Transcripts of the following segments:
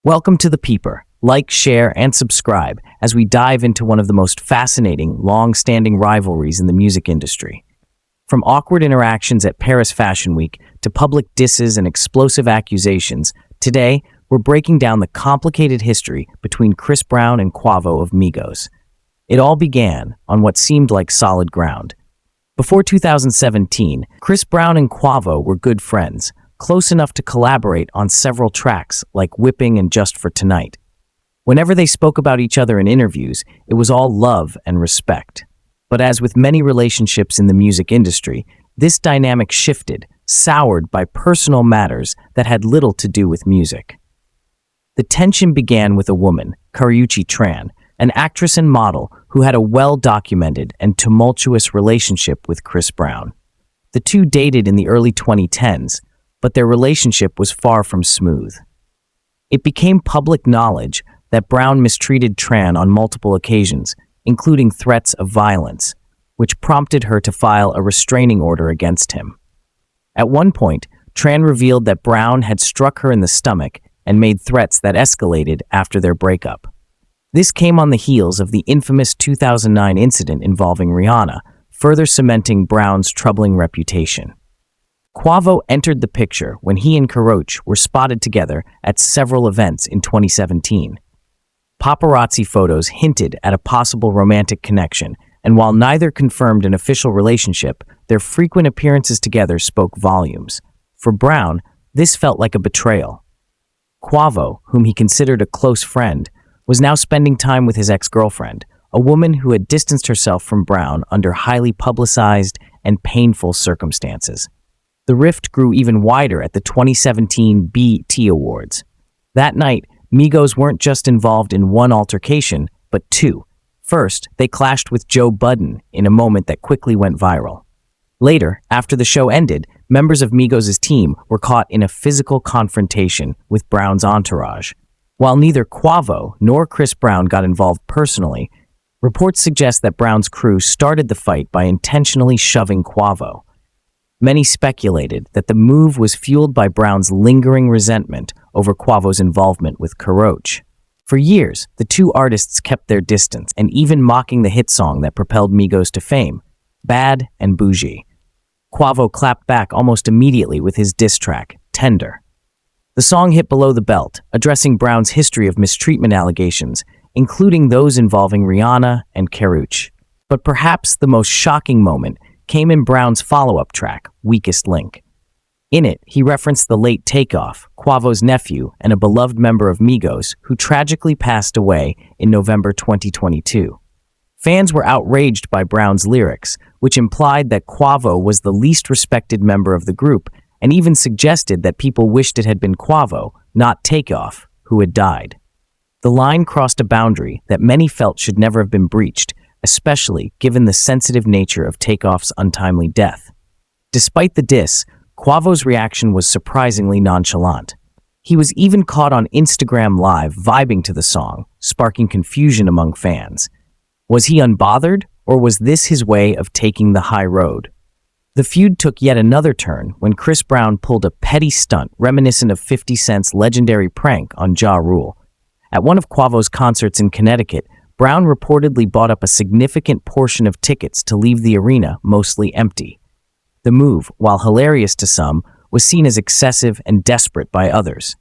Welcome to the Peeper. Like, share, and subscribe as we dive into one of the most fascinating, long-standing rivalries in the music industry. From awkward interactions at Paris Fashion Week to public disses and explosive accusations, today we're breaking down the complicated history between Chris Brown and Quavo of Migos. It all began on what seemed like solid ground. Before 2017, Chris Brown and Quavo were good friends, close enough to collaborate on several tracks like Whippin and Just for Tonight. Whenever they spoke about each other in interviews, it was all love and respect. But as with many relationships in the music industry, this dynamic shifted, soured by personal matters that had little to do with music. The tension began with a woman, Karreuche Tran, an actress and model who had a well-documented and tumultuous relationship with Chris Brown. The two dated in the early 2010s, but their relationship was far from smooth. It became public knowledge that Brown mistreated Tran on multiple occasions, including threats of violence, which prompted her to file a restraining order against him. At one point, Tran revealed that Brown had struck her in the stomach and made threats that escalated after their breakup. This came on the heels of the infamous 2009 incident involving Rihanna, further cementing Brown's troubling reputation. Quavo entered the picture when he and Karreuche were spotted together at several events in 2017. Paparazzi photos hinted at a possible romantic connection, and while neither confirmed an official relationship, their frequent appearances together spoke volumes. For Brown, this felt like a betrayal. Quavo, whom he considered a close friend, was now spending time with his ex-girlfriend, a woman who had distanced herself from Brown under highly publicized and painful circumstances. The rift grew even wider at the 2017 BET Awards. That night, Migos weren't just involved in one altercation, but two. First, they clashed with Joe Budden in a moment that quickly went viral. Later, after the show ended, members of Migos' team were caught in a physical confrontation with Brown's entourage. While neither Quavo nor Chris Brown got involved personally, reports suggest that Brown's crew started the fight by intentionally shoving Quavo. Many speculated that the move was fueled by Brown's lingering resentment over Quavo's involvement with Karreuche. For years, the two artists kept their distance, and even mocking the hit song that propelled Migos to fame, Bad and Bougie. Quavo clapped back almost immediately with his diss track, Tender. The song hit below the belt, addressing Brown's history of mistreatment allegations, including those involving Rihanna and Karreuche. But perhaps the most shocking moment came in Brown's follow-up track, Weakest Link. In it, he referenced the late Takeoff, Quavo's nephew and a beloved member of Migos, who tragically passed away in November 2022. Fans were outraged by Brown's lyrics, which implied that Quavo was the least respected member of the group, and even suggested that people wished it had been Quavo, not Takeoff, who had died. The line crossed a boundary that many felt should never have been breached, especially given the sensitive nature of Takeoff's untimely death. Despite the diss, Quavo's reaction was surprisingly nonchalant. He was even caught on Instagram Live vibing to the song, sparking confusion among fans. Was he unbothered, or was this his way of taking the high road? The feud took yet another turn when Chris Brown pulled a petty stunt reminiscent of 50 Cent's legendary prank on Ja Rule. At one of Quavo's concerts in Connecticut, Brown reportedly bought up a significant portion of tickets to leave the arena mostly empty. The move, while hilarious to some, was seen as excessive and desperate by others.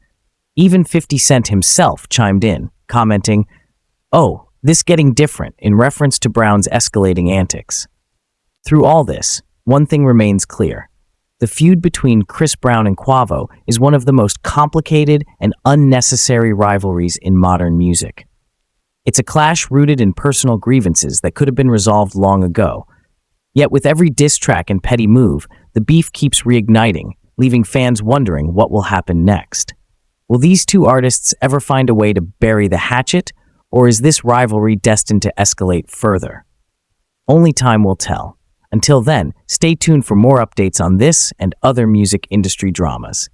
Even 50 Cent himself chimed in, commenting, "Oh, this getting different," in reference to Brown's escalating antics. Through all this, one thing remains clear. The feud between Chris Brown and Quavo is one of the most complicated and unnecessary rivalries in modern music. It's a clash rooted in personal grievances that could have been resolved long ago. Yet with every diss track and petty move, the beef keeps reigniting, leaving fans wondering what will happen next. Will these two artists ever find a way to bury the hatchet, or is this rivalry destined to escalate further? Only time will tell. Until then, stay tuned for more updates on this and other music industry dramas.